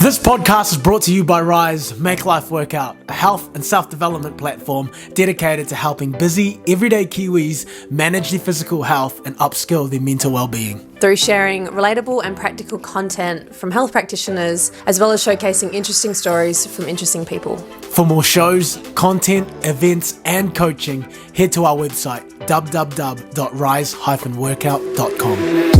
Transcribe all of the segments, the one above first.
This podcast is brought to you by RYYZN Make Life Work Out, a health and self-development platform dedicated to helping busy, everyday Kiwis manage their physical health and upskill their mental well-being. Through sharing relatable and practical content from health practitioners, as well as showcasing interesting stories from interesting people. For more shows, content, events, and coaching, head to our website, www.ryz-workout.com.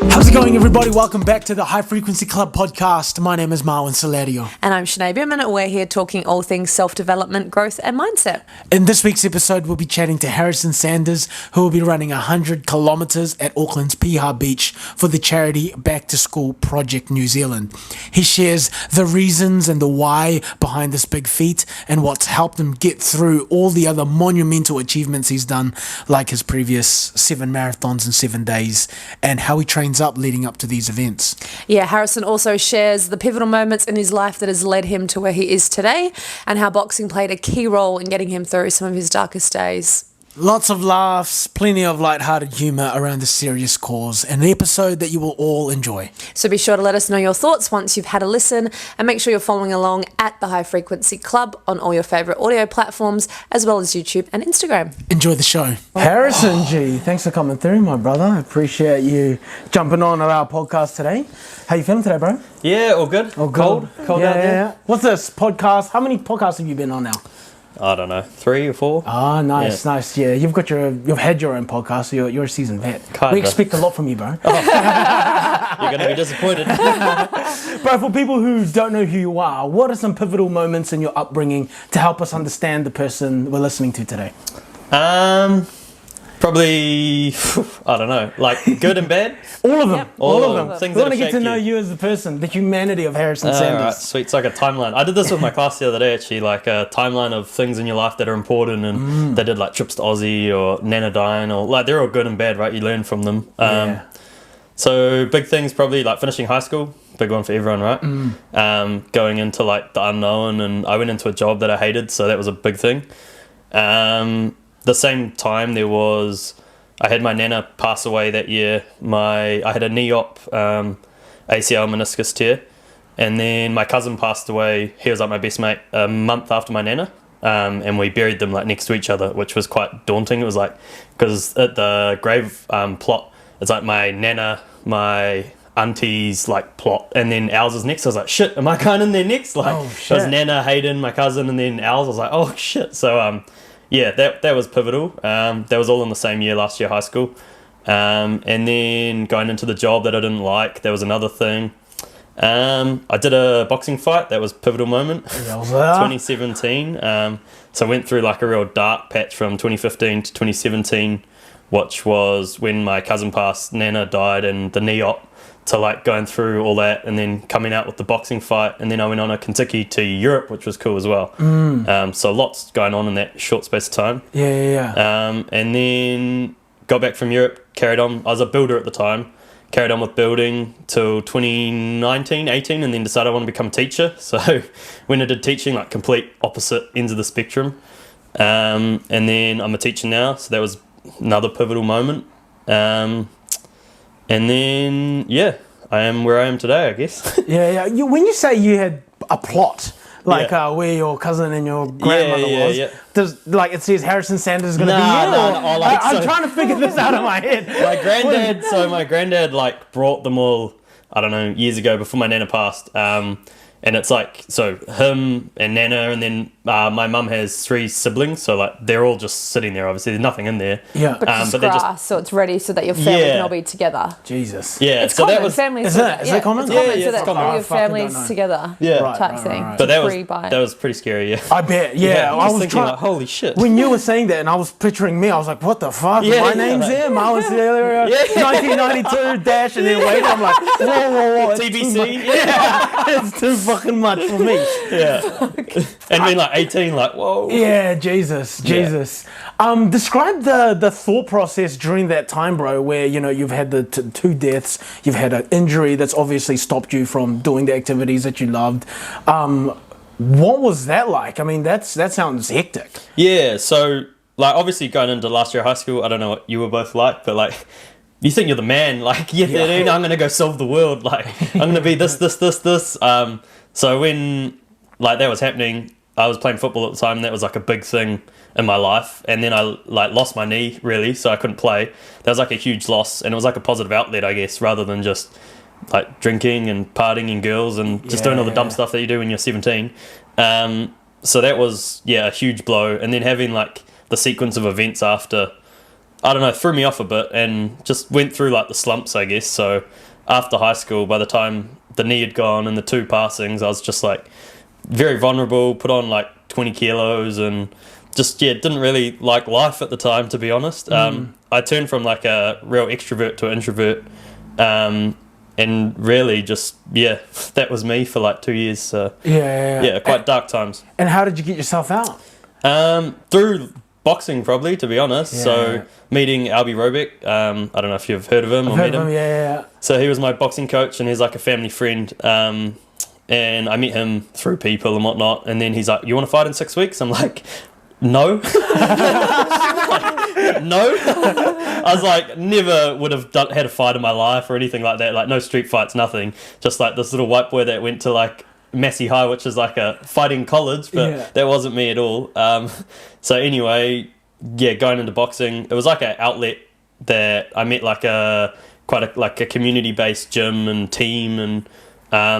How's it going, everybody? Welcome back to the High Frequency Club podcast. My name is Marwan Salario. And I'm Sinead Bierman, and we're here talking all things self-development, growth and mindset. In this week's episode, we'll be chatting to Harrison Sanders, who will be running 100 kilometres at Auckland's Piha Beach for the charity Back to School Project New Zealand. He shares the reasons and the why behind this big feat and what's helped him get through all the other monumental achievements he's done, like his previous 7 marathons in 7 days, and how he trains up leading up to these events. Yeah, Harrison also shares the pivotal moments in his life that has led him to where he is today, and how boxing played a key role in getting him through some of his darkest days. Lots of laughs, plenty of lighthearted humour around this serious cause, an episode that you will all enjoy. So be sure to let us know your thoughts once you've had a listen, and make sure you're following along at the High Frequency Club on all your favourite audio platforms, as well as YouTube and Instagram. Enjoy the show. Harrison G, thanks for coming through, my brother. I appreciate you jumping on our podcast today. How you feeling today, bro? Yeah, all good. All good. Cold out there. Yeah. What's this podcast? How many podcasts have you been on now? I don't know, 3 or 4. Ah, nice. Yeah, you've had your own podcast, so you're a seasoned vet. Kinda. We expect a lot from you, bro. You're going to be disappointed. Bro, for people who don't know who you are, what are some pivotal moments in your upbringing to help us understand the person we're listening to today? Probably, I don't know, like good and bad. All of them. Yep. All of them. Things We want that to get to shaped know you as a person, the humanity of Harrison Sanders. Alright, sweet. It's like a timeline. I did this with my class the other day, actually, like a timeline of things in your life that are important, and they did like trips to Aussie or Nana dying, or like they're all good and bad, right? You learn from them. So big things probably like finishing high school, big one for everyone, right? Going into like the unknown, and I went into a job that I hated, so that was a big thing. The same time I had my nana pass away that year. I had a knee op, ACL meniscus tear, and then my cousin passed away. He was like my best mate a month after my nana, and we buried them like next to each other, which was quite daunting. It was like, because at the grave plot, it's like my nana, my auntie's like plot, and then ours is next. I was like, shit, am I going in there next? Like, it was Nana, Hayden, my cousin, and then ours. I was like, oh shit. So yeah, that was pivotal. That was all in the same year, last year, high school. And then going into the job that I didn't like, that was another thing. I did a boxing fight. That was a pivotal moment. 2017. So I went through like a real dark patch from 2015 to 2017, which was when my cousin passed, Nana died, and the knee op, to like going through all that and then coming out with the boxing fight, and then I went on a Kentucky to Europe, which was cool as well. So lots going on in that short space of time. And then got back from Europe, carried on. I was a builder at the time, carried on with building till 2019, 18, and then decided I want to become a teacher. So when I did teaching, like complete opposite ends of the spectrum. And then I'm a teacher now, so that was another pivotal moment. And then, yeah, I am where I am today, I guess. When you say you had a plot, like where your cousin and your grandmother was, does like it says Harrison Sanders is going to be here? I'm trying to figure this out in my head. My granddad like brought them all, I don't know, years ago before my nana passed. And it's like, so him and Nana, and then my mum has 3 siblings, so like they're all just sitting there. Obviously, there's nothing in there. But they're just so it's ready so that your family can all be together. Jesus. Yeah, it's so common. that was Families. Is it common? So that all your families together. Type thing. But that was pretty scary. Yeah. I bet. Yeah, I was thinking like, holy shit. When you were saying that, and I was picturing me, I was like, what the fuck? My name's here. I was there. 1992 dash, and then wait. I'm like, whoa. TBC. It's too fucking much for me. And being like 18, like, whoa. Yeah, Jesus. Describe the thought process during that time, bro, where, you know, you've had the 2 deaths, you've had an injury that's obviously stopped you from doing the activities that you loved. What was that like? I mean, that sounds hectic. Yeah, so like obviously going into last year of high school, I don't know what you were both like, but like you think you're the man, like year 13, I'm gonna go solve the world, like I'm gonna be this. So when like that was happening, I was playing football at the time. That was like a big thing in my life, and then I like lost my knee really, so I couldn't play. That was like a huge loss, and it was like a positive outlet, I guess, rather than just like drinking and partying and girls and just doing all the dumb stuff that you do when you're 17. So that was a huge blow, and then having like the sequence of events after, I don't know, threw me off a bit and just went through like the slumps, I guess. So after high school, by the time the knee had gone and the 2 passings, I was just like very vulnerable, put on like 20 kilos and just didn't really like life at the time, to be honest. I turned from like a real extrovert to an introvert, and really just that was me for like 2 years. So quite dark times. And how did you get yourself out? Through boxing, probably, to be honest. So meeting RYYZN, I don't know if you've heard of him or met him. So he was my boxing coach, and he's like a family friend. And I met him through people and whatnot, and then he's like, "You want to fight in 6 weeks?" I'm like, "No." No. I was like, never would have had a fight in my life or anything like that, like no street fights, nothing, just like this little white boy that went to like Massey High, which is like a fighting college, but that wasn't me at all. So anyway, going into boxing, it was like an outlet that I met like a community based gym and team, and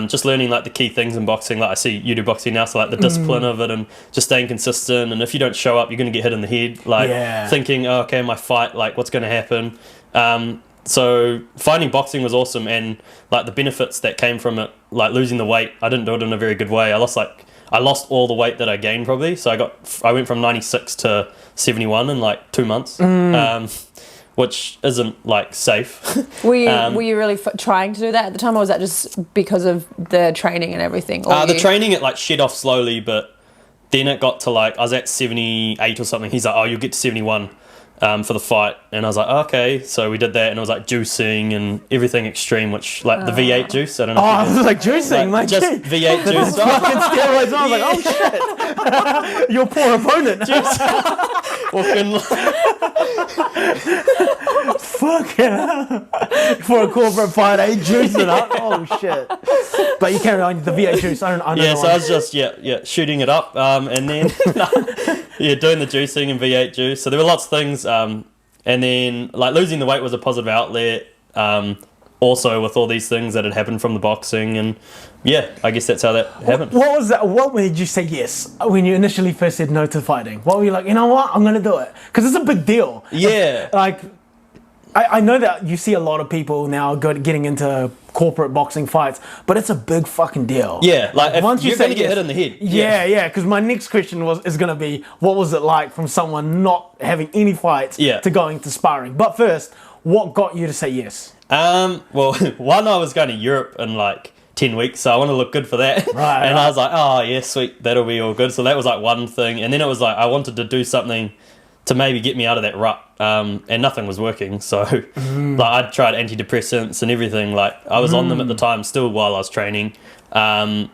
just learning like the key things in boxing. Like I see you do boxing now, so like the discipline of it and just staying consistent, and if you don't show up you're going to get hit in the head, like thinking, oh, okay, my fight, like what's going to happen. So finding boxing was awesome, and like the benefits that came from it, like losing the weight, I didn't do it in a very good way. I lost all the weight that I gained probably, so I went from 96 to 71 in like 2 months. Which isn't like safe. Were you really trying to do that at the time, or was that just because of the training and everything? The training, it like shed off slowly, but then it got to like I was at 78 or something. He's like, "Oh, you'll get to 71 for the fight," and I was like, oh, "Okay." So we did that, and it was like juicing and everything extreme, which like the V8 juice. I don't know. Oh, I was like juicing, like just V8 juice. Fucking steroids. I was like, oh shit, your poor opponent. Fucking hell. For a corporate fight, juice it up. Oh shit. But you carry on the V8 juice. I don't know. So I was just shooting it up, and then doing the juicing and V8 juice. So there were lots of things, and then like losing the weight was a positive outlet. Also with all these things that had happened from the boxing, and I guess that's how that happened. What was that? What made you say yes when you initially first said no to fighting? What were you like, you know what, I'm going to do it? Because it's a big deal. Yeah. Like, I know that you see a lot of people now getting into corporate boxing fights, but it's a big fucking deal. Yeah, like once you're going to get hit in the head. Yeah, because my next question is going to be, what was it like from someone not having any fights to going to sparring? But first, what got you to say yes? Well, one, I was going to Europe in like 10 weeks, so I want to look good for that. Right. I was like, oh yeah, sweet, that'll be all good. So that was like one thing, and then it was like I wanted to do something to maybe get me out of that rut, and nothing was working. So like I'd tried antidepressants and everything. Like I was on them at the time still while I was training, and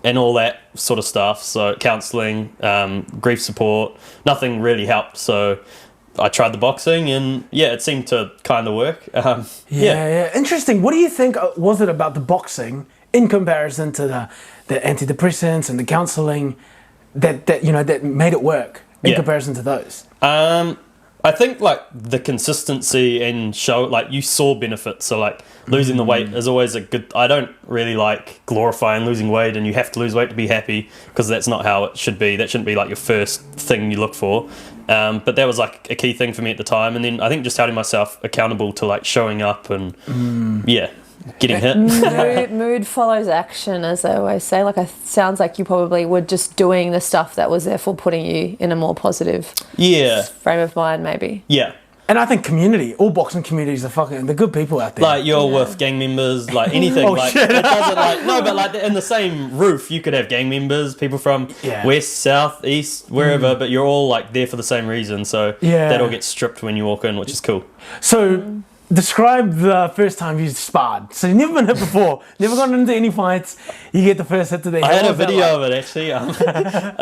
all that sort of stuff. So counselling, grief support, nothing really helped. So I tried the boxing, and it seemed to kind of work. Interesting. What do you think was it about the boxing in comparison to the antidepressants and the counselling that made it work in comparison to those? I think like the consistency and show, like you saw benefits. So like losing the weight is always a good. I don't really like glorifying losing weight, and you have to lose weight to be happy, because that's not how it should be. That shouldn't be like your first thing you look for. But that was like a key thing for me at the time. And then I think just holding myself accountable to like showing up and getting hit. Mood follows action, as they always say. Like, it sounds like you probably were just doing the stuff that was therefore putting you in a more positive frame of mind, maybe. Yeah. And I think all boxing communities are they're good people out there. Like you're with gang members, like anything. Shit. It doesn't like, no, but like in the same roof, you could have gang members, people from west, south, east, wherever, but you're all like there for the same reason. So that all gets stripped when you walk in, which is cool. So Describe the first time you sparred. So you've never been hit before, never gotten into any fights. You get the first hit to the head. I had a What was that video like? of it actually.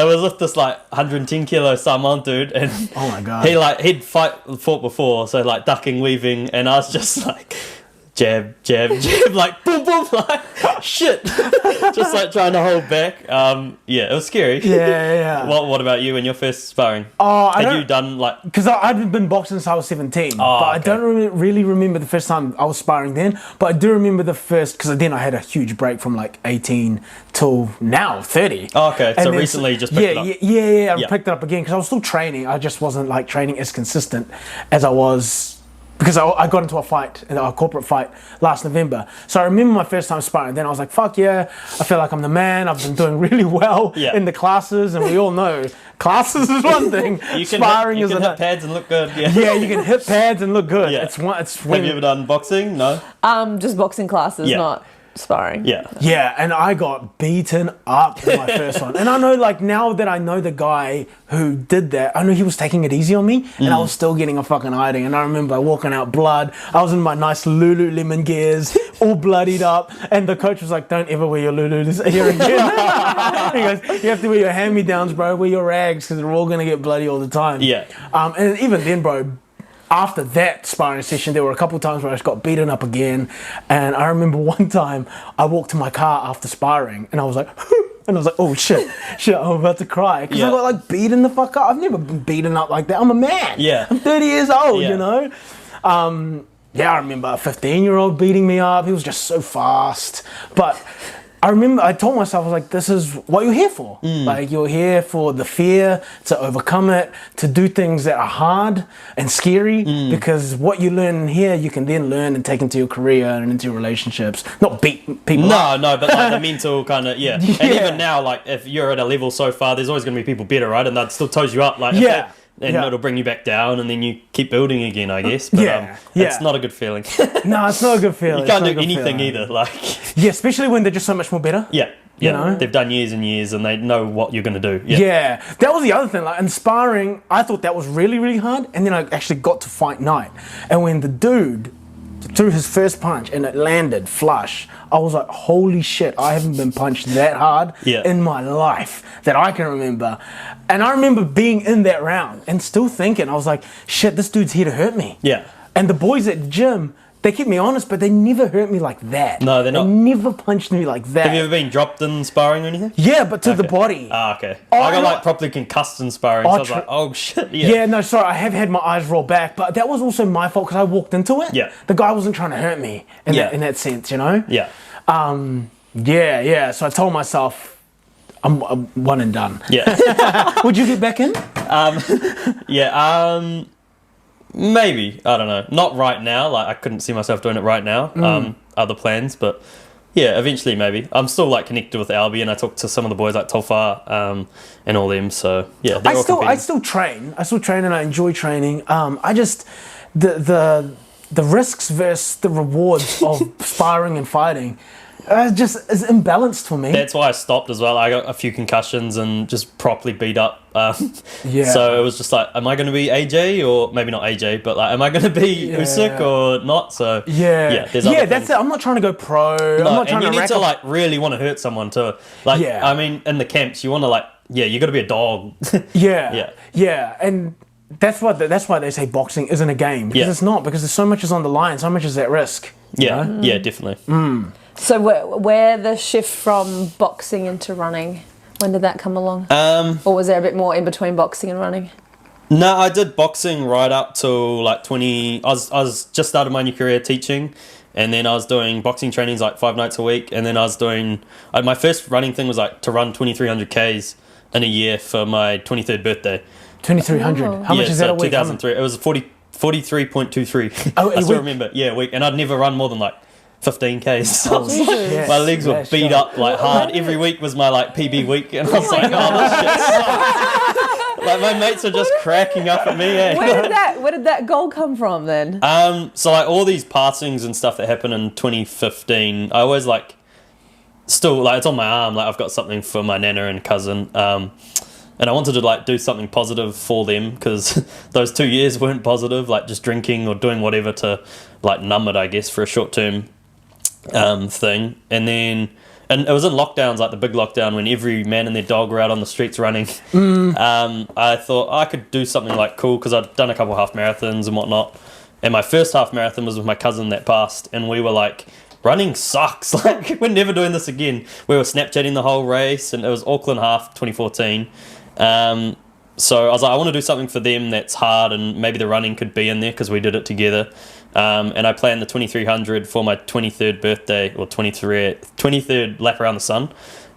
It was with this like 110 kilo Samoan dude, and Oh my God. he'd fought before, so like ducking, weaving, and I was just like jab, jab, jab, like boom, boom, like shit, just like trying to hold back. Yeah, it was scary. Yeah. What about you when you're first sparring? Oh, I Had don't. you done like? Because I'd been boxing since I was 17, but I okay. don't really remember the first time I was sparring then. But I do remember the first, because then I had a huge break from like 18 till now 30. Oh, okay, And so then recently you just picked it up. Yeah, I Yeah. picked it up again because I was still training. I just wasn't like training as consistent as I was. Because I got into a corporate fight last November. So I remember my first time sparring. Then I was like, fuck yeah, I feel like I'm the man. I've been doing really well Yeah. in the classes. And we all know classes is one thing. You can Sparring is hit another. pads and look good. Yeah. Yeah, you can hit pads and look good. Yeah. It's when Have you ever done boxing? No. Just boxing classes, Yeah. not sparring. Yeah. Yeah, and I got beaten up in my first one. And I know, like, now that I know the guy who did that, I know he was taking it easy on me, and I was still getting a fucking hiding. And I remember walking out blood. I was in my nice Lululemon gears, all bloodied up, and the coach was like, "Don't ever wear your Lulus here again." He goes, "You have to wear your hand-me-downs, bro. Wear your rags, because they're all gonna get bloody all the time." Yeah. And even then, bro. After that sparring session, there were a couple of times where I just got beaten up again. And I remember one time I walked to my car after sparring and I was like, and I was like, oh shit, I'm about to cry. Because I Yeah. got like beaten the fuck up. I've never been beaten up like that. I'm a man. Yeah. I'm 30 years old, Yeah. you know? Yeah, I remember a 15-year-old beating me up. He was just so fast. But I remember I told myself, I was like, this is what you're here for. Like, you're here for the fear, to overcome it, to do things that are hard and scary, because what you learn here, you can then learn and take into your career and into your relationships. Not beat people up. No, but like the mental kind of, yeah. And Yeah. even now, like if you're at a level so far, there's always going to be people better, right? And that still toes you up. Like, if Yeah. and Yeah. it'll bring you back down, and then you keep building again, I guess. But Yeah. it's not a good feeling. No, it's not a good feeling. You can't It's do not a good anything feeling. either. Like, Yeah, especially when they're just so much more better. yeah, You know? they've done years and years, and they know what you're going to do. Yeah, Yeah, that was the other thing. Like in sparring, I thought that was really, really hard, and then I actually got to fight night, and when the dude threw his first punch and it landed flush, I was like, holy shit, I haven't been punched that hard Yeah. in my life that I can remember. And I remember being in that round and still thinking, I was like, shit, this dude's here to hurt me. Yeah. And the boys at the gym, they kept me honest, but they never hurt me like that. No, they're not. They never punched me like that. Have you ever been dropped in sparring or anything? Yeah, but to the Okay. body. Ah, okay. Oh, I got no. like properly concussed in sparring, so I was tr- like, oh shit, yeah. Yeah, no, sorry, I have had my eyes roll back, but that was also my fault because I walked into it. Yeah. The guy wasn't trying to hurt me in, Yeah. in that sense, you know? Yeah. Yeah. So I told myself, I'm one and done. Yeah. Would you get back in? Yeah, maybe. I don't know. Not right now. Like, I couldn't see myself doing it right now. Other plans, but yeah, eventually maybe. I'm still like connected with Albie, and I talk to some of the boys like Tolfa, and all them. So yeah, they're all I competing. still train. I still train and I enjoy training. I just, the risks versus the rewards of sparring and fighting just is imbalanced for me. That's why I stopped as well. I got a few concussions and just properly beat up. Yeah. So it was just like, am I going to be AJ, or maybe not AJ, but like, am I going to be Yeah. Usyk or not? So Yeah, there's other that's things. it. I'm not trying to go pro. I'm No, not trying and you to need rack to up. like really want to hurt someone too. Like, Yeah. I mean, in the camps, you want to like, you got to be a dog. Yeah, and that's why they say boxing isn't a game, because Yeah. it's not, because there's so much is on the line, so much is at risk. you Yeah, know? yeah, definitely. So where the shift from boxing into running, when did that come along? Or was there a bit more in between boxing and running? No, I did boxing right up till like 20. I was just started my new career teaching, and then I was doing boxing trainings like 5 nights a week, and then I was doing my first running thing was like to run 2,300 Ks in a year for my 23rd birthday. 2,300. Oh. How much is that so a week? 2003. It was 43.23. Oh, a I still week? remember. Yeah, a week, and I'd never run more than like 15 Ks. So I was like, Jesus. my legs were That's beat shot. up like hard. Every week was my like PB week, and I was like, oh, this shit sucks. Like my mates are just cracking up at me. Eh? Where did that goal come from then? So like all these passings and stuff that happened in 2015, I always like still like it's on my arm. Like I've got something for my nana and cousin. and I wanted to like do something positive for them because those 2 years weren't positive, like just drinking or doing whatever to like numb it, I guess, for a short term thing. And it was in lockdowns, like the big lockdown when every man and their dog were out on the streets running. I thought I could do something like cool because I'd done a couple half marathons and whatnot. And my first half marathon was with my cousin that passed, and we were like, running sucks. Like, we're never doing this again. We were Snapchatting the whole race, and it was Auckland Half 2014. So I was like, I want to do something for them that's hard, and maybe the running could be in there because we did it together. And I planned the 2300 for my 23rd birthday, or 23rd lap around the sun.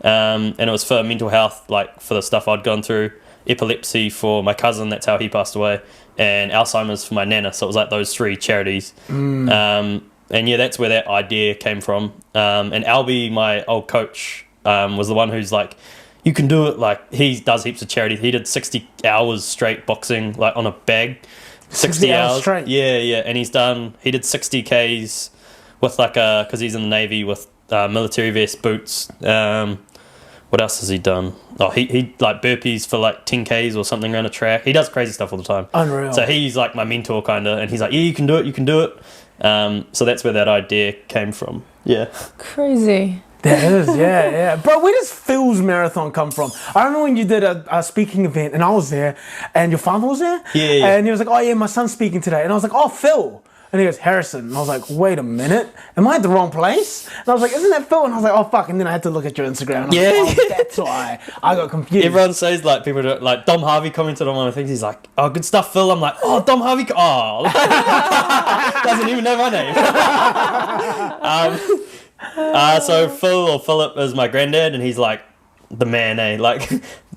And it was for mental health, like for the stuff I'd gone through. Epilepsy for my cousin, that's how he passed away, and Alzheimer's for my nana. So it was like those 3 charities. And yeah, that's where that idea came from. And Albie, my old coach, was the one who's like, you can do it. Like, he does heaps of charity. He did 60 hours straight boxing, like on a bag. 60 hours straight? Yeah. And he did 60 Ks with like because he's in the Navy, with military vest, boots. What else has he done? Oh, he like burpees for like 10 Ks or something around a track. He does crazy stuff all the time. Unreal. So he's like my mentor kind of, and he's like, yeah, you can do it. So that's where that idea came from. Yeah. Crazy. That is, yeah. Bro, where does Phil's marathon come from? I remember when you did a speaking event and I was there and your father was there. Yeah. And he was like, oh yeah, my son's speaking today. And I was like, oh, Phil. And he goes, Harrison. And I was like, wait a minute. Am I at the wrong place? And I was like, isn't that Phil? And I was like, oh, fuck. And then I had to look at your Instagram. And I was like, oh, that's why I got confused. Everyone says, like, people do, like, Dom Harvey commented on one of the things. He's like, oh, good stuff, Phil. I'm like, oh, Dom Harvey. Oh. Doesn't even know my name. So Phil, or Philip, is my granddad, and he's like the man, eh? Like,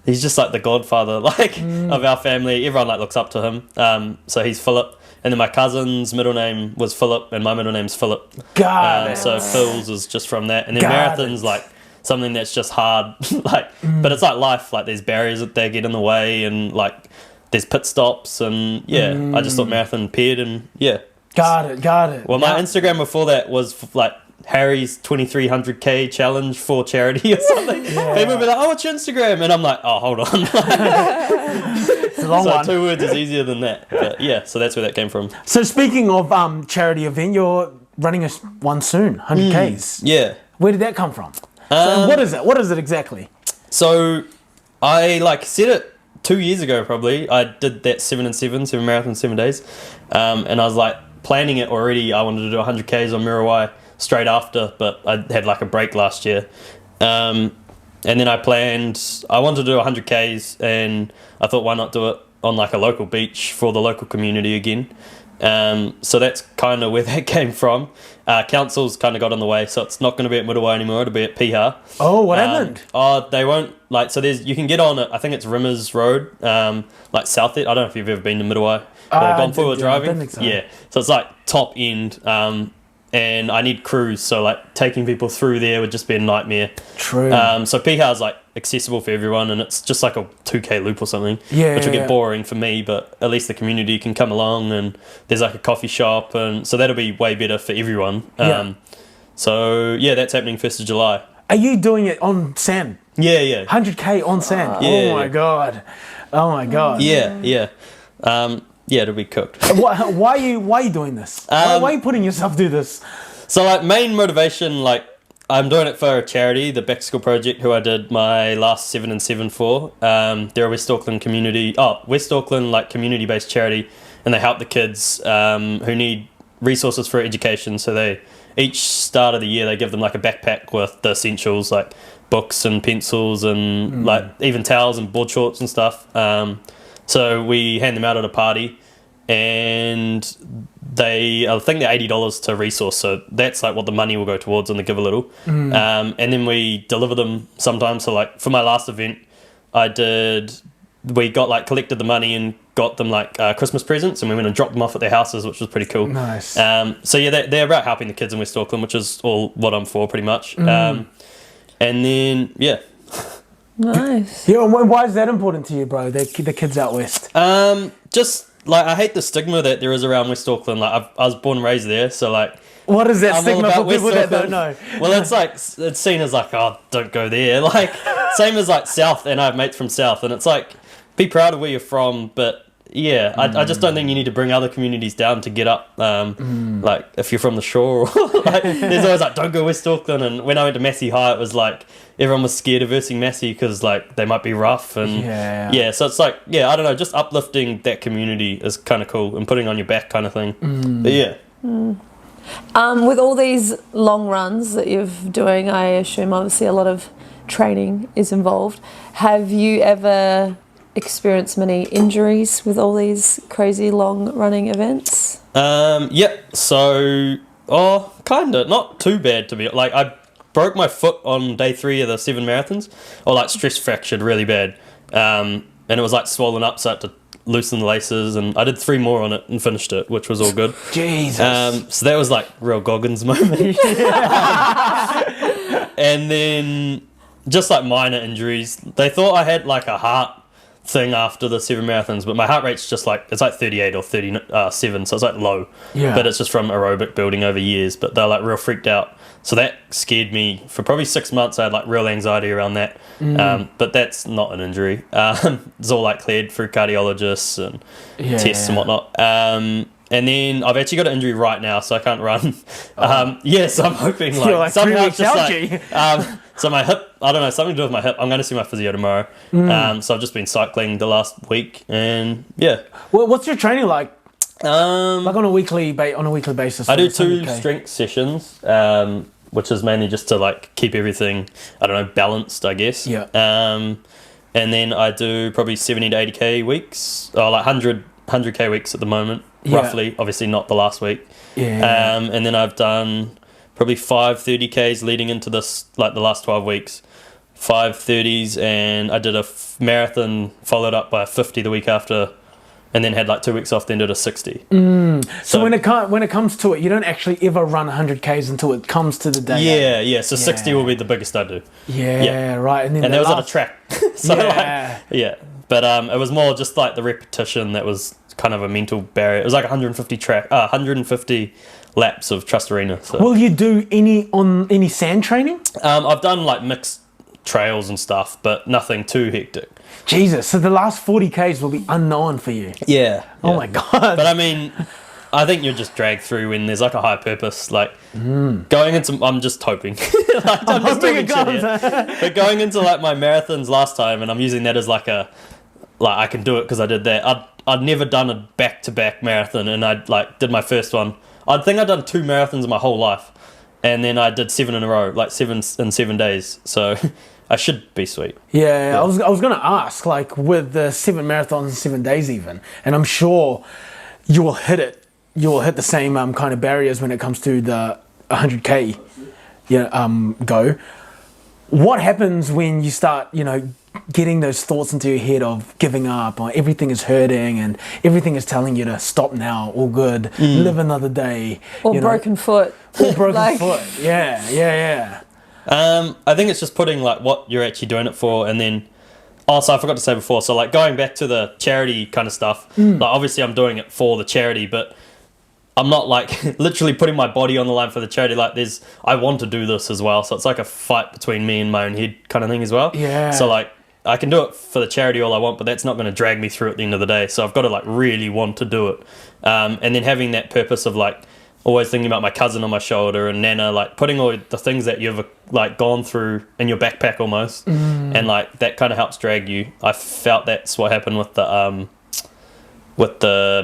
he's just like the godfather, like, of our family. Everyone, like, looks up to him. So he's Philip. And then my cousin's middle name was Philip, and my middle name's Philip. So Phil's is just from that. And then marathon's like something that's just hard, like, but it's like life. Like, there's barriers that they get in the way, and like there's pit stops, and I just thought marathon paired, and Got it. Well, my Instagram before that was like Harry's 2300k challenge for charity or something. People would be like, oh, what's your Instagram? And I'm like, oh, hold on. It's a long one. 2 words is easier than that. But yeah, so that's where that came from. So speaking of charity event, you're running one soon, 100Ks. Yeah. Where did that come from? So what is it? What is it exactly? So I set it 2 years ago probably. I did that 7 marathons, 7 days. And I was like planning it already. I wanted to do 100Ks on Muriwai straight after, but I had like a break last year. And then I wanted to do 100Ks, and I thought, why not do it on like a local beach for the local community again? So that's kind of where that came from. Council's kind of got in the way, so it's not going to be at Muriwai anymore. It'll be at Piha. Oh, what happened? Oh, they won't, like, so you can get on it, I think it's Rimmers Road, like south it. I don't know if you've ever been to Muriwai or gone four-wheel driving. I don't think so. Yeah, so it's like top end. And I need crews, so like taking people through there would just be a nightmare. True. So Piha is like accessible for everyone, and it's just like a 2k loop or something, which will get boring for me, but at least the community can come along, and there's like a coffee shop, and so that'll be way better for everyone. So yeah, that's happening 1st of July. Are you doing it on sand? Yeah. 100k on sand. Oh my god. Yeah. Yeah, it'll be cooked. Why are you doing this? Why are you putting yourself through this? So like main motivation, like I'm doing it for a charity, the Back to School Project, who I did my last 7 and 7 for. They're a West Auckland like community-based charity, and they help the kids who need resources for education. So they each start of the year they give them like a backpack with the essentials like books and pencils and like even towels and board shorts and stuff. So we hand them out at a party, and I think they're $80 to resource, so that's like what the money will go towards, and they give a little. And then we deliver them sometimes. So like for my last event, we collected the money and got them like Christmas presents, and we went and dropped them off at their houses, which was pretty cool. Nice. So yeah, they're about helping the kids in West Auckland, which is all what I'm for pretty much. And then Nice. Yeah, and why is that important to you, bro? The kids out west. Just like I hate the stigma that there is around West Auckland. Like I was born and raised there, so like What is that I'm all stigma about for people West that don't Auckland. know? Well, it's like, it's seen as like, oh, don't go there. Like, same as like South, and I have mates from South, and it's like, be proud of where you're from, but yeah, I just don't think you need to bring other communities down to get up. Like, if you're from the shore, or like, there's always like, don't go West Auckland. And when I went to Massey High, it was like, everyone was scared of versing Massey because like they might be rough. And yeah, so it's like, yeah, I don't know, just uplifting that community is kind of cool and putting on your back kind of thing. But yeah. With all these long runs that you're doing, I assume obviously a lot of training is involved. Have you ever experienced many injuries with all these crazy long running events? Yeah, so, kinda, not too bad to be, like, I broke my foot on day 3 of the 7 marathons, or like stress fractured really bad, and it was like swollen up, so I had to loosen the laces, and I did 3 more on it and finished it, which was all good. Jesus. So that was like real Goggins moment. And then just like minor injuries. They thought I had like a heart thing after the 7 marathons, but my heart rate's just like, it's like 38 or 37, so it's like low. Yeah. But it's just from aerobic building over years, but they're like real freaked out. So that scared me for probably 6 months. I had like real anxiety around that. But that's not an injury. It's all like cleared through cardiologists and tests and whatnot. And then I've actually got an injury right now, so I can't run. So I'm hoping like, like somehow 3 it's weeks just out, like, so my hip, I don't know, something to do with my hip. I'm going to see my physio tomorrow. So I've just been cycling the last week, and yeah. Well, what's your training like? Like on a weekly basis. I do 2 strength sessions, which is mainly just to like keep everything, I don't know, balanced, I guess. Yeah. And then I do probably 70 to 80k weeks, or like 100k weeks at the moment, roughly. Obviously not the last week. Yeah. And then I've done probably 5 30ks leading into this, like the last 12 weeks. 5 30s, and I did a marathon followed up by a 50 the week after, and then had like 2 weeks off, then did a 60. So when it comes to it, you don't actually ever run 100Ks until it comes to the day. Yeah. So 60 will be the biggest I do. Yeah, right. And then And that was at a track. So Yeah. But it was more just like the repetition that was kind of a mental barrier. It was like 150 laps of Trust Arena. So. Will you do any sand training? I've done like mixed trails and stuff, but nothing too hectic. Jesus, so the last 40Ks will be unknown for you. Yeah. Oh my God. But I mean, I think you're just dragged through when there's like a high purpose. Like going into, I'm just hoping. Like, I'm just hoping it talking shit comes. here. But going into like my marathons last time, and I'm using that as like I can do it because I did that. I'd never done a back-to-back marathon, and I like did my first one. I think I'd done 2 marathons in my whole life, and then I did 7 in a row, like 7 in 7 days. So I should be sweet. Yeah. I was going to ask, like with the 7 marathons in 7 days even, and I'm sure you will hit it. You will hit the same kind of barriers when it comes to the 100K go. What happens when you start, getting those thoughts into your head of giving up, or everything is hurting and everything is telling you to stop now, all good, live another day. Or broken foot. Or broken foot. Yeah. I think it's just putting like what you're actually doing it for, and then also I forgot to say before, so like going back to the charity kind of stuff, like obviously I'm doing it for the charity, but I'm not like literally putting my body on the line for the charity. Like I want to do this as well, so it's like a fight between me and my own head kind of thing as well. Yeah. So like I can do it for the charity all I want, but that's not going to drag me through at the end of the day. So I've got to like really want to do it, and then having that purpose of like always thinking about my cousin on my shoulder and Nana, like putting all the things that you've like gone through in your backpack almost, and like that kind of helps drag you. I felt that's what happened with the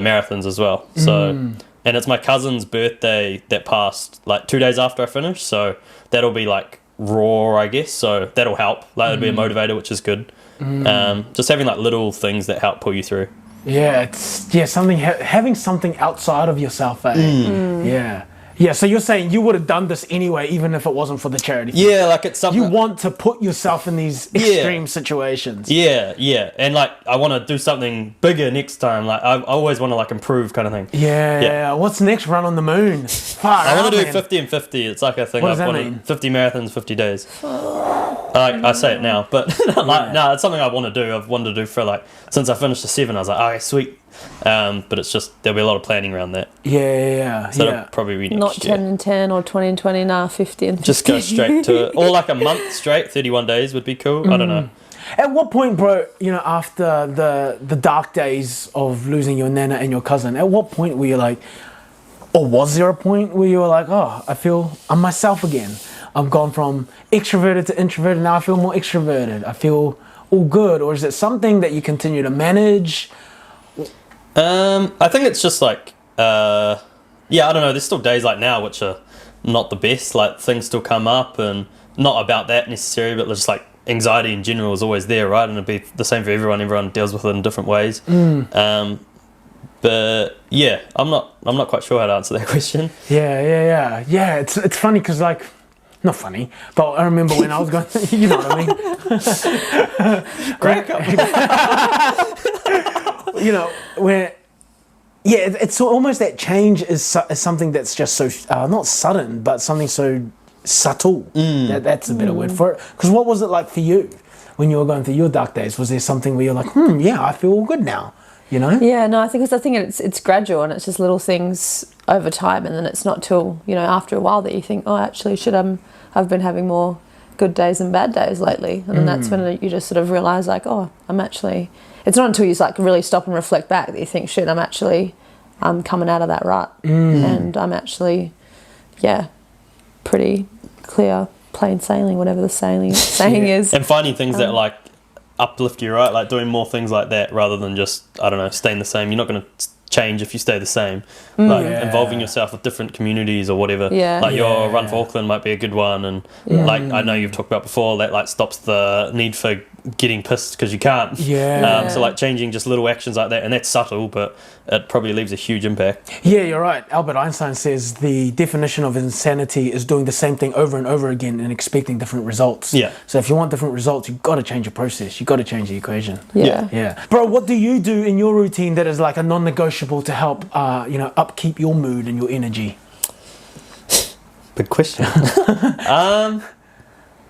marathons as well. So. And it's my cousin's birthday that passed like 2 days after I finished, so that'll be like raw, I guess. So that'll help. Like it'll be a motivator, which is good. Just having like little things that help pull you through. Yeah, having something outside of yourself. Yeah. So you're saying you would have done this anyway, even if it wasn't for the charity. Yeah, like it's something you want to put yourself in these extreme situations. Yeah, and like I want to do something bigger next time. Like I always want to like improve, kind of thing. Yeah. What's next? Run on the moon. I want to do 50 and 50. It's like a thing. What does that mean? 50 marathons, 50 days. I say it now, but no, it's something I want to do. I've wanted to do for like since I finished the 7. I was like, okay, sweet. But it's just there'll be a lot of planning around that. So it'll probably be next Not 10 year. and 10 or 20 and 20, 50 and 50. Just go straight to it, or like a month straight. 31 days would be cool. I don't know. At what point, bro, after the dark days of losing your nana and your cousin, at what point were you like, or was there a point where you were like, oh, I feel I'm myself again. I've gone from extroverted to introverted. Now I feel more extroverted. I feel all good. Or is it something that you continue to manage? I think it's just like, I don't know. There's still days like now which are not the best. Like things still come up, and not about that necessarily, but just like anxiety in general is always there, right? And it'll be the same for everyone. Everyone deals with it in different ways. But yeah, I'm not quite sure how to answer that question. Yeah. It's funny because like, not funny, but I remember when I was going, you know what I mean? Crack up. It's almost that change is something that's just so not sudden, but something so subtle. That's a better word for it. Because what was it like for you when you were going through your dark days? Was there something where you're like, I feel all good now? Yeah, no, I think it's gradual, and it's just little things over time, and then it's not till after a while that you think, oh, actually, I've been having more good days and bad days lately, and then that's when you just sort of realize like, oh, I'm actually. It's not until you like really stop and reflect back that you think, shit, I'm coming out of that rut, and I'm actually, pretty clear, plain sailing, whatever the saying is, and finding things that like uplift you, right? Like doing more things like that rather than just, I don't know, staying the same. You're not going to change if you stay the same. Like involving yourself with different communities or whatever. Like your run for Auckland might be a good one, and like I know you've talked about before, that like stops the need for getting pissed because you can't. So like changing just little actions like that, and that's subtle, but it probably leaves a huge impact. Yeah, you're right. Albert Einstein says the definition of insanity is doing the same thing over and over again and expecting different results. So if you want different results, you've got to change your process. You've got to change the equation. Bro, what do you do in your routine that is like a non-negotiable to help upkeep your mood and your energy? Big question.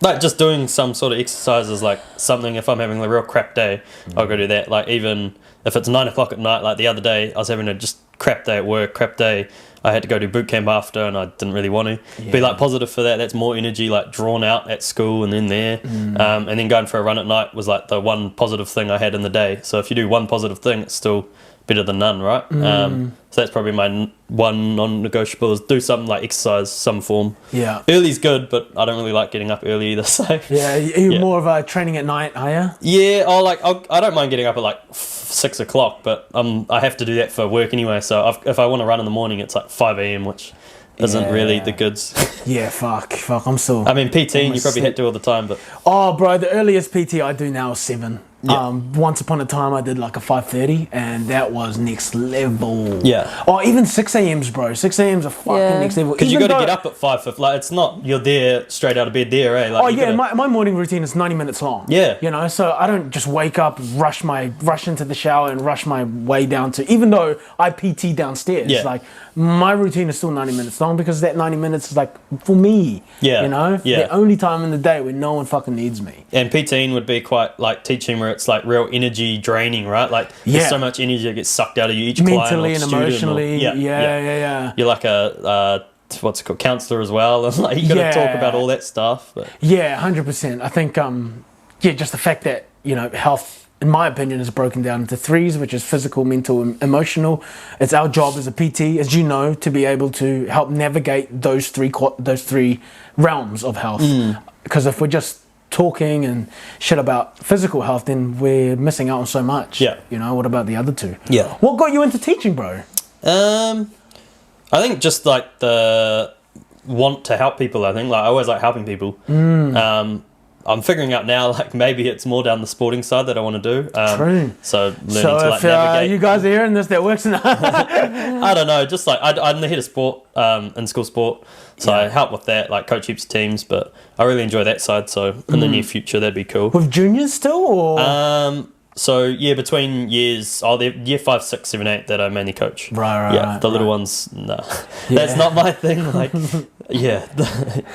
Like just doing some sort of exercises, like something, if I'm having a real crap day, I'll go do that. Like even if it's 9 o'clock at night, like the other day I was having a just crap day at work, crap day, I had to go do boot camp after, and I didn't really want to be like positive for that. That's more energy, like drawn out at school and then there. And then going for a run at night was like the one positive thing I had in the day. So if you do one positive thing, it's still better than none, right? So that's probably my one non-negotiable, is do something like exercise, some form. Early's good, but I don't really like getting up early either. So are you more of a training at night, are you? Yeah, I don't mind getting up at like 6 o'clock, but I have to do that for work anyway. So if I want to run in the morning, it's like 5 a.m, which isn't really the goods. Fuck, I'm still. I mean, PT, you probably had to all the time, but. Oh, bro, the earliest PT I do now is 7. Once upon a time I did like a 5:30, and that was next level. Or even 6 a.m.s, bro. 6 a.m.s are fucking next level. Because you got to get up at 5. Like it's not you're there straight out of bed there, eh? Like, my morning routine is 90 minutes long. So I don't just wake up, rush into the shower and rush my way down to. Even though I PT downstairs, like my routine is still 90 minutes long, because that 90 minutes is like for me. The only time in the day when no one fucking needs me. And PTing would be quite like teaching, where it's like real energy draining, right? Like there's so much energy that gets sucked out of you each mentally client and emotionally. You're like a what's it called, counselor as well, and like you got to talk about all that stuff. But. 100%. I think just the fact that health, in my opinion, is broken down into 3s, which is physical, mental, and emotional. It's our job as a PT, as you know, to be able to help navigate those three realms of health. Because if we're just talking and shit about physical health, then we're missing out on so much. What about the other 2? What got you into teaching, bro? I think just like the want to help people. I think like I always like helping people. I'm figuring out now, like maybe it's more down the sporting side that I want to do. True. So learning to like navigate. You guys are hearing this, that works. I don't know. Just like I'm the head of sport in school sport, so I help with that, like coach heaps of teams. But I really enjoy that side. So in the near future, that'd be cool. With juniors still, or So yeah, between years, they're year 5, 6, 7, 8 that I mainly coach. Right, Yeah, the little right. ones, no, that's not my thing. Like, yeah.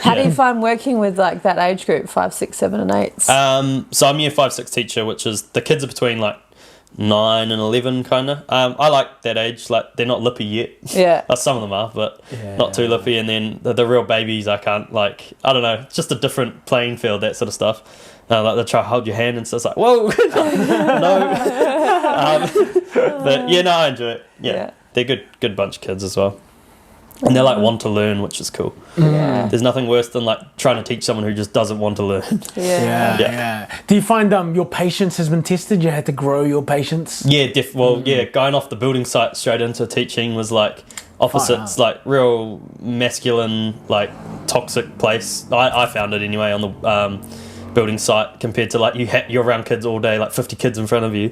How do you find working with like that age group, 5, 6, 7, and 8? So I'm year 5, 6 teacher, which is the kids are between like 9 and 11 kind of. I like that age. Like they're not lippy yet. Yeah. Some of them are, but not too lippy. And then the real babies, I can't like. I don't know. It's just a different playing field, that sort of stuff. Like they try to hold your hand and stuff. It's like, whoa, no. But yeah, no, I enjoy it. Yeah, they're good bunch of kids as well. And they're like want to learn, which is cool. Yeah. There's nothing worse than like trying to teach someone who just doesn't want to learn. Yeah. Do you find your patience has been tested? You had to grow your patience? Yeah, going off the building site straight into teaching was like opposites, like real masculine, like toxic place. I found it anyway on the building site compared to like you're around kids all day, like 50 kids in front of you.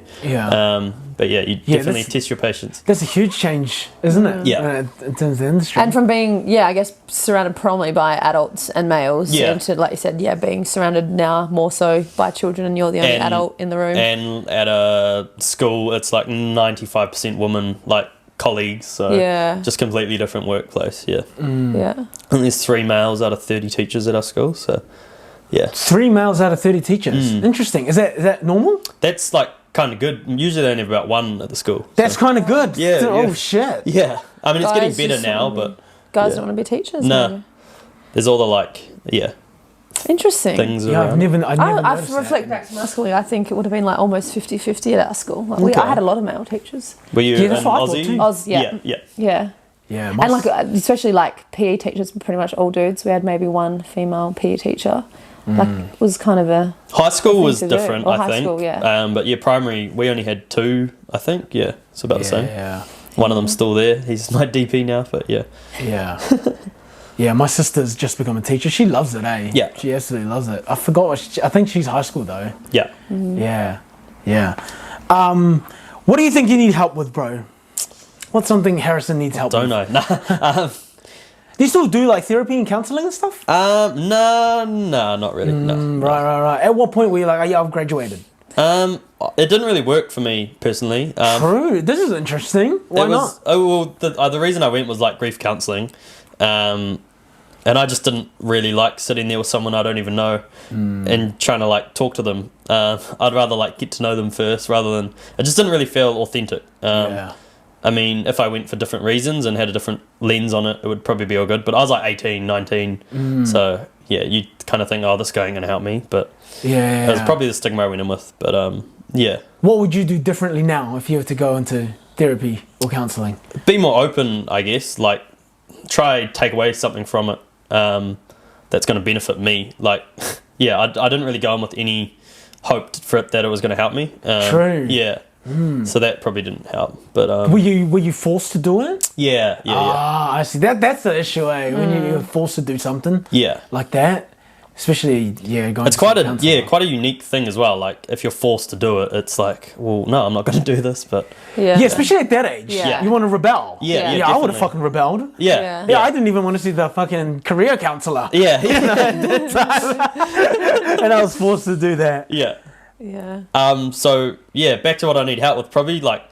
But yeah, you definitely test your patience. That's a huge change, isn't it? Yeah. In terms of the industry. And from being, I guess, surrounded predominantly by adults and males, into, like you said, being surrounded now more so by children, and you're the only adult in the room. And at a school, it's like 95% women, like colleagues, so just completely different workplace. Yeah. Yeah. And there's 3 males out of 30 teachers at our school, so yeah. 3 males out of 30 teachers. Interesting. Is that normal? That's like kind of good. Usually they only have about 1 at the school. That's kind of good. Yeah. Oh shit. Yeah. I mean, it's Guys getting better now, but guys don't want to be teachers. No. Maybe. There's all the like, Interesting. things Yeah, around. I've never I noticed reflect back to my schooling. I think it would have been like almost 50-50 at our school. Like I had a lot of male teachers. Were you Yeah, an that's what I thought Aussie? too. Oz, Yeah. Yeah. Yeah. And like especially like PE teachers were pretty much all dudes. We had maybe 1 female PE teacher. Like it was kind of a High school was to do. different, Or I high think. school, yeah. But yeah, primary, we only had 2, I think. Yeah, it's about the same. Yeah. One of them's still there. He's my DP now, but yeah. Yeah. Yeah, my sister's just become a teacher. She loves it, eh? Yeah. She absolutely loves it. I forgot I think she's high school though. Yeah. Yeah. Yeah. What do you think you need help with, bro? What's something Harrison needs help Don't with? know. Nah. Do you still do like therapy and counselling and stuff? No, not really. No. Right. At what point were you like, oh, yeah, I've graduated? It didn't really work for me personally. True. This is interesting. Why not? Oh, well, the reason I went was like grief counselling. And I just didn't really like sitting there with someone I don't even know and trying to like talk to them. I'd rather like get to know them first rather than... It just didn't really feel authentic. Yeah. I mean, if I went for different reasons and had a different lens on it, it would probably be all good. But I was like 18, 19. So, yeah, you kind of think, oh, this guy ain't going to help me. But Yeah. it was probably the stigma I went in with. But, yeah. What would you do differently now if you were to go into therapy or counselling? Be more open, I guess. Like, try take away something from it that's going to benefit me. Like, yeah, I didn't really go in with any hope for it that it was going to help me. True. Yeah. So that probably didn't help. But Were you forced to do it? yeah. Ah, I see. That's the issue, eh? When you're forced to do something Yeah. like that, especially going. It's to quite counselling. quite a unique thing as well. Like if you're forced to do it, it's like, well, no, I'm not going to do this. But Yeah, especially at that age. Yeah. You want to rebel. Yeah, I would definitely. have fucking rebelled. yeah, Yeah, I didn't even want to see the fucking career counselor. yeah, And I was forced to do that. yeah. Yeah. So yeah, back to what I need help with. Probably like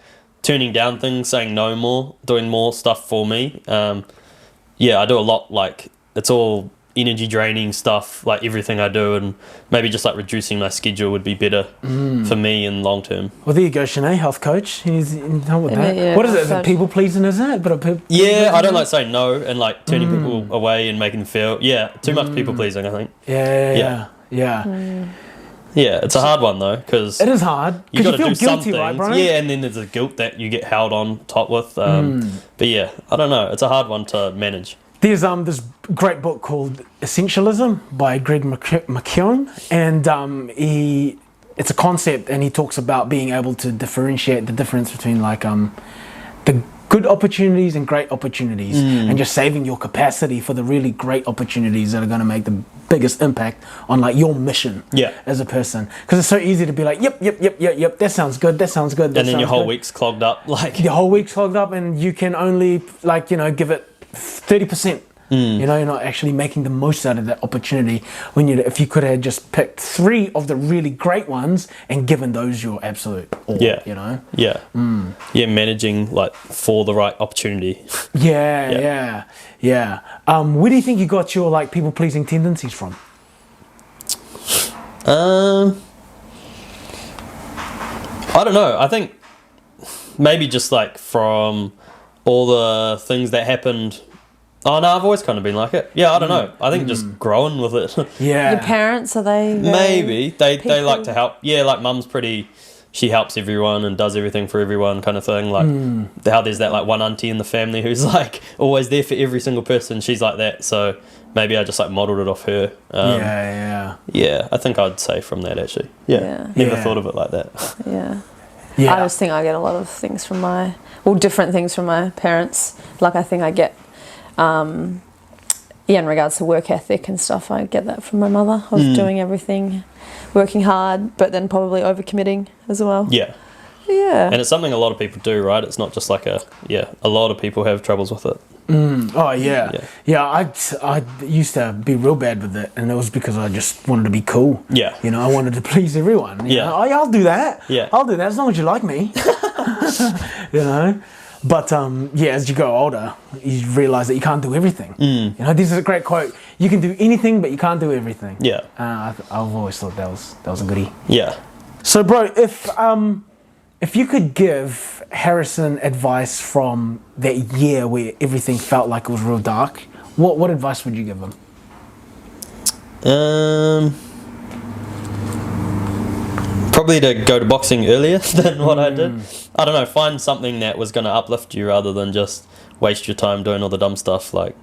turning down things, saying no more, doing more stuff for me. Yeah, I do a lot. Like it's all energy draining stuff. Like everything I do, and maybe just like reducing my schedule would be better for me in long term. Well, there you go, Shanae, health coach. He's done with that. Yeah, What is it? Is health it coach. people pleasing? Is it? But Yeah, I don't like saying no and like turning people away and making them feel too much people pleasing. I think. Yeah. Yeah, it's a hard one though because It is hard you because got you to feel do guilty, something. right, bro? Yeah, and then there's a guilt that you get held on top with. But yeah, I don't know. It's a hard one to manage. There's this great book called Essentialism by Greg McKeown, and it's a concept, and he talks about being able to differentiate the difference between like the good opportunities and great opportunities, and just saving your capacity for the really great opportunities that are going to make the biggest impact on like your mission as a person. Because it's so easy to be like, yep, that sounds good, that sounds good, And then your whole week's clogged up. Like your whole week's clogged up, and you can only give it 30%. You know, you're not actually making the most out of that opportunity. If you could have just picked 3 of the really great ones and given those your absolute all, you know? Yeah. Managing like for the right opportunity. Yeah. Where do you think you got your like people pleasing tendencies from? I don't know. I think maybe just like from all the things that happened. Oh no, I've always kind of been like it. Yeah, I don't know. I think just growing with it. Yeah. Your parents, are they? Maybe they like to help. Yeah, like mum's pretty. She helps everyone and does everything for everyone, kind of thing. Like how there's that like one auntie in the family who's like always there for every single person. She's like that. So maybe I just like modelled it off her. Yeah, I think I'd say from that actually. Never thought of it like that. Yeah. Yeah. I just think I get a lot of things from different things from my parents. Like I think I get, in regards to work ethic and stuff, I get that from my mother of doing everything, working hard, but then probably overcommitting as well. Yeah. Yeah. And it's something a lot of people do, right? It's not just like a lot of people have troubles with it. Oh yeah. I used to be real bad with it, and it was because I just wanted to be cool. Yeah. You know, I wanted to please everyone. You know? Oh, yeah, I'll do that. Yeah. I'll do that as long as you like me. You know. But as you go older, you realise that you can't do everything. You know, this is a great quote. You can do anything, but you can't do everything. Yeah. I've always thought that was a goodie. Yeah. So, bro, if you could give Harrison advice from that year where everything felt like it was real dark, what advice would you give him? Probably to go to boxing earlier than what I did. I don't know, find something that was going to uplift you rather than just waste your time doing all the dumb stuff. Like,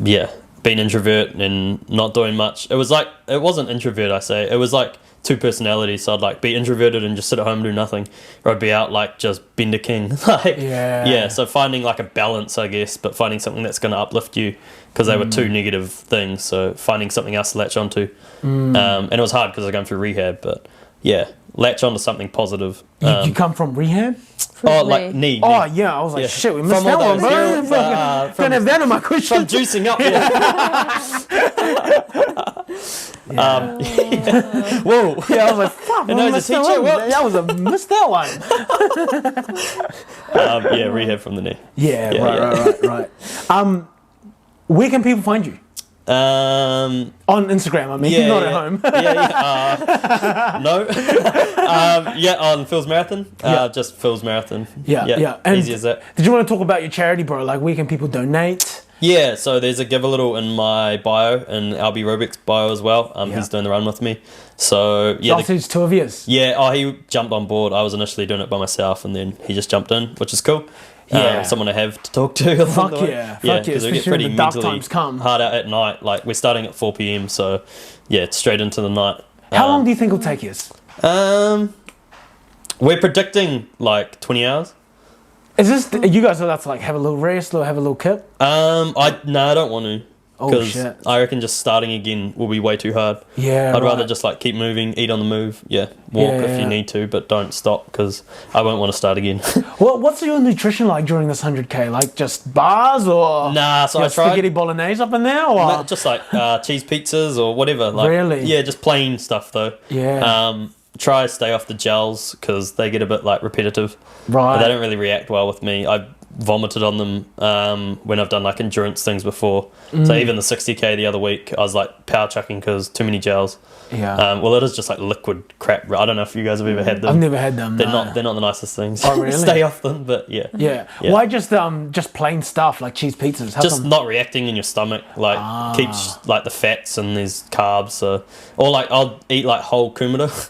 being introvert and not doing much. It wasn't introvert, I say. It was like 2 personalities. So I'd like be introverted and just sit at home and do nothing, or I'd be out like just being the king. So finding like a balance, I guess, but finding something that's going to uplift you, because they were 2 negative things. So finding something else to latch onto, and it was hard because I was going through rehab, but latch onto something positive. You come from rehab? Like knee. Oh yeah, I was like, shit, we missed that one, bro. Don't have that in my question. From juicing up. Whoa. Yeah, I was like, fuck, and I was a teacher. Missed that one. Rehab from the knee. Right. Where can people find you? On Instagram, I mean, not at home. No. On Phil's Marathon. Just Phil's Marathon. And easy as that. Did you want to talk about your charity, bro? Like, where can people donate? Yeah, so there's a Give a Little in my bio, and LB Robick's bio as well. He's doing the run with me. So, it's 2 of yours. Yeah, he jumped on board. I was initially doing it by myself, and then he just jumped in, which is cool. Someone to have to talk to. Fuck yeah, because we get pretty mentally hard out at night. Like, we're starting at 4 p.m, so it's straight into the night. How long do you think it'll take us? We're predicting like 20 hours. Is this you guys allowed to like have a little rest or have a little kip? I don't want to. Because I reckon just starting again will be way too hard. I'd rather just like keep moving, eat on the move. Walk if you need to, but don't stop, because I won't want to start again. Well, what's your nutrition like during this 100k? Like just bars or so I tried spaghetti bolognese up in there, or just like cheese pizzas or whatever. Like, really? Yeah, just plain stuff though. Try to stay off the gels because they get a bit like repetitive. Right. But they don't really react well with me. I vomited on them when I've done like endurance things before. So even the 60k the other week, I was like power chucking because too many gels. Well, it is just like liquid crap. I don't know if you guys have ever had them. I've never had them. They're not the nicest things. Oh really? Stay off them, but yeah. Why just plain stuff like cheese pizzas? Not reacting in your stomach, like keeps like the fats and these carbs. So, or like I'll eat like whole kumara.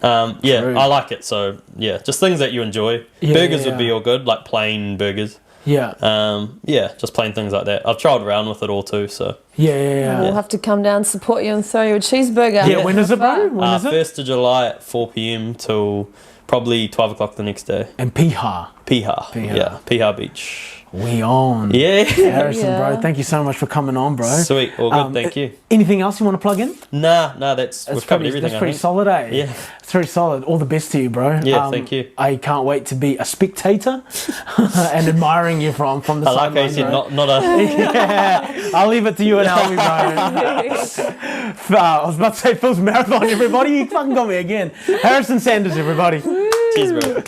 I like it. So just things that you enjoy. Burgers would be all good, like plain burgers. Just plain things like that. I've tried around with it all too. So we'll have to come down, support you, and throw you a cheeseburger. When is it, bro? When is it? 1st of July at 4 p.m. till probably 12 o'clock the next day. And Piha. Piha Beach. We on. Harrison, bro, thank you so much for coming on, bro. Sweet, all good, thank you. Anything else you want to plug in? Nah, we've covered everything. That's pretty solid, eh? Yeah. It's very solid. All the best to you, bro. Yeah, thank you. I can't wait to be a spectator and admiring you from the sidelines. I like how you said not a... I'll leave it to you and Albie, bro. I was about to say Phil's marathon, everybody. You fucking got me again. Harrison Sanders, everybody. Cheers, bro.